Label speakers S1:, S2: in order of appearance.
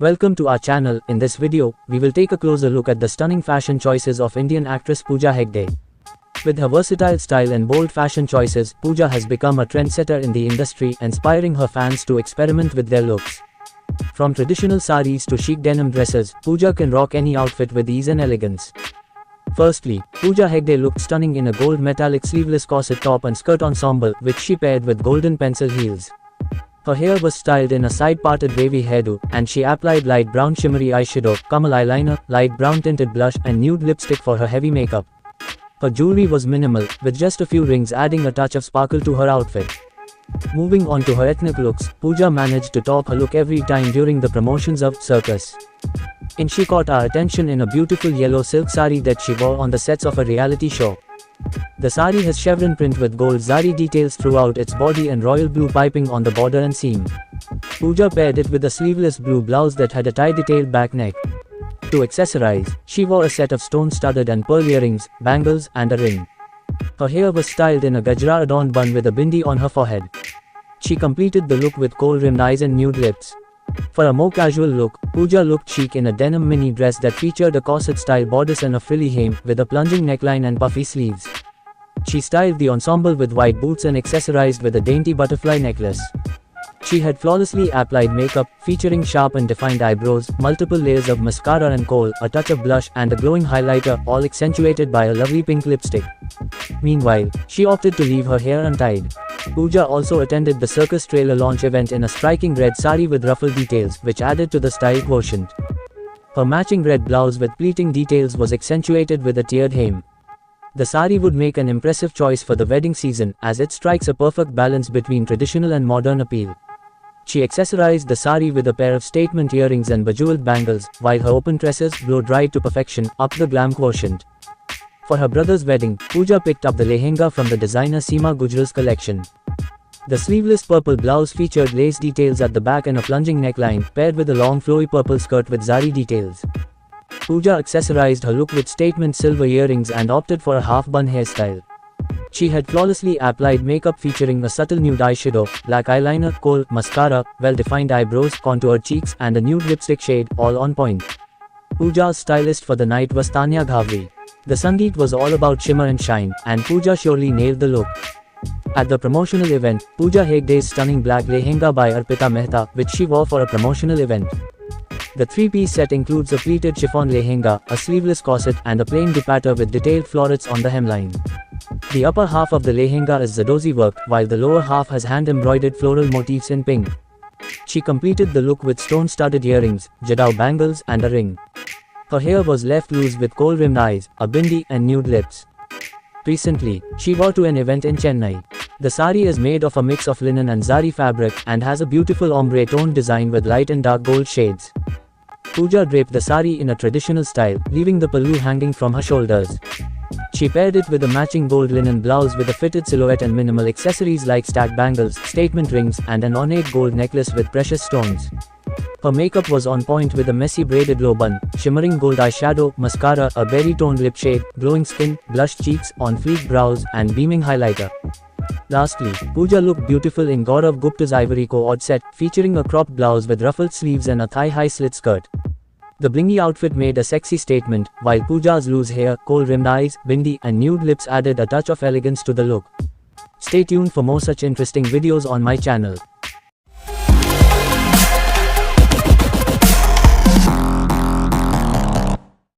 S1: Welcome to our channel. In this video, we will take a closer look at the stunning fashion choices of Indian actress Pooja Hegde. With her versatile style and bold fashion choices, Pooja has become a trendsetter in the industry, inspiring her fans to experiment with their looks. From traditional saris to chic denim dresses, Pooja can rock any outfit with ease and elegance. Firstly, Pooja Hegde looked stunning in a gold metallic sleeveless corset top and skirt ensemble, which she paired with golden pencil heels. Her hair was styled in a side-parted wavy hairdo, and she applied light brown shimmery eyeshadow, camal eyeliner, light brown tinted blush, and nude lipstick for her heavy makeup. Her jewelry was minimal, with just a few rings adding a touch of sparkle to her outfit. Moving on to her ethnic looks, Pooja managed to top her look every time during the promotions of Circus. She caught our attention in a beautiful yellow silk sari that she wore on the sets of a reality show. The sari has chevron print with gold zari details throughout its body and royal blue piping on the border and seam. Pooja paired it with a sleeveless blue blouse that had a tie-detailed back neck. To accessorize, she wore a set of stone-studded and pearl earrings, bangles, and a ring. Her hair was styled in a gajra-adorned bun with a bindi on her forehead. She completed the look with kohl-rimmed eyes and nude lips. For a more casual look, Pooja looked chic in a denim mini dress that featured a corset-style bodice and a frilly hem, with a plunging neckline and puffy sleeves. She styled the ensemble with white boots and accessorized with a dainty butterfly necklace. She had flawlessly applied makeup, featuring sharp and defined eyebrows, multiple layers of mascara and kohl, a touch of blush, and a glowing highlighter, all accentuated by a lovely pink lipstick. Meanwhile, she opted to leave her hair untied. Pooja also attended the Circus trailer launch event in a striking red sari with ruffle details, which added to the style quotient. Her matching red blouse with pleating details was accentuated with a tiered hem. The sari would make an impressive choice for the wedding season, as it strikes a perfect balance between traditional and modern appeal. She accessorized the sari with a pair of statement earrings and bejeweled bangles, while her open tresses, blow-dried to perfection, upped the glam quotient. For her brother's wedding, Pooja picked up the lehenga from the designer Seema Gujral's collection. The sleeveless purple blouse featured lace details at the back and a plunging neckline, paired with a long flowy purple skirt with zari details. Pooja accessorized her look with statement silver earrings and opted for a half-bun hairstyle. She had flawlessly applied makeup featuring a subtle nude eyeshadow, black eyeliner, kohl, mascara, well-defined eyebrows, contoured cheeks, and a nude lipstick shade, all on point. Pooja's stylist for the night was Tanya Ghavri. The Sangeet was all about shimmer and shine, and Pooja surely nailed the look. At the promotional event, Pooja Hegde's stunning black lehenga by Arpita Mehta, which she wore for a promotional event. The three-piece set includes a pleated chiffon lehenga, a sleeveless corset, and a plain dupatta with detailed florets on the hemline. The upper half of the lehenga is Zadozi worked, while the lower half has hand-embroidered floral motifs in pink. She completed the look with stone-studded earrings, jadao bangles, and a ring. Her hair was left loose with kohl-rimmed eyes, a bindi, and nude lips. Recently, she wore to an event in Chennai. The sari is made of a mix of linen and zari fabric, and has a beautiful ombre toned design with light and dark gold shades. Pooja draped the sari in a traditional style, leaving the pallu hanging from her shoulders. She paired it with a matching gold linen blouse with a fitted silhouette and minimal accessories like stacked bangles, statement rings, and an ornate gold necklace with precious stones. Her makeup was on point with a messy braided low bun, shimmering gold eyeshadow, mascara, a berry-toned lip shade, glowing skin, blushed cheeks, on-fleek brows, and beaming highlighter. Lastly, Pooja looked beautiful in Gaurav Gupta's ivory co-ord set, featuring a cropped blouse with ruffled sleeves and a thigh-high slit skirt. The blingy outfit made a sexy statement, while Pooja's loose hair, kohl-rimmed eyes, bindi, and nude lips added a touch of elegance to the look. Stay tuned for more such interesting videos on my channel.